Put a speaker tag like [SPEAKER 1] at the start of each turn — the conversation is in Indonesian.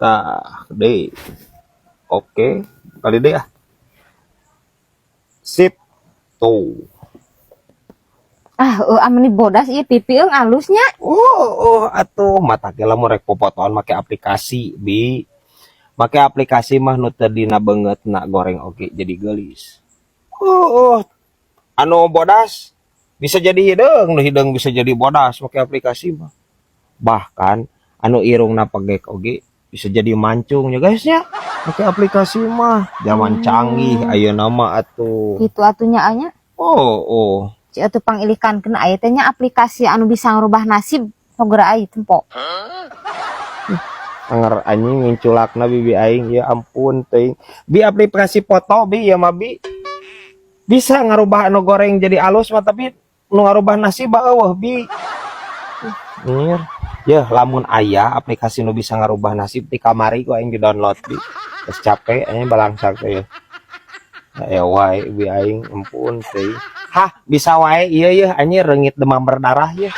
[SPEAKER 1] Tah, deh. Oke, kali deh ah. Sip. Tuh.
[SPEAKER 2] Amani bodas ieu pipi alusnya.
[SPEAKER 1] Atuh mata ge lamun rek popotoan make aplikasi, Bi. Make aplikasi mah nu teu dina beungeutna goreng oge jadi geulis. Anu bodas bisa jadi hideung, nu hideung bisa jadi bodas make aplikasi mah. Bahkan anu irungna pegek oge bisa jadi mancung ya guys ya. Make aplikasi mah zaman canggih ayeuna mah atuh.
[SPEAKER 2] Gitu atunya anya.
[SPEAKER 1] Oh.
[SPEAKER 2] Ci atuh pangilikankeun aya teh nya aplikasi anu bisa ngrubah nasib sagara aya tempo.
[SPEAKER 1] Anger anjing nginculakna bibi aing ya ampun teuing. Bi aplikasi foto bi ya mah bi. Bisa ngarubah anu goreng jadi alus mah tapi nu ngarubah nasib eueuh bi. Nyir. Ya lamun aya aplikasi nu bisa ngarubah nasib di kamari ku aing di-download bi. Geus capek aing balangsak teh. Ya wae bi aing ampun teuing. Hah, bisa wae ieu anjir reungit demam berdarah ya.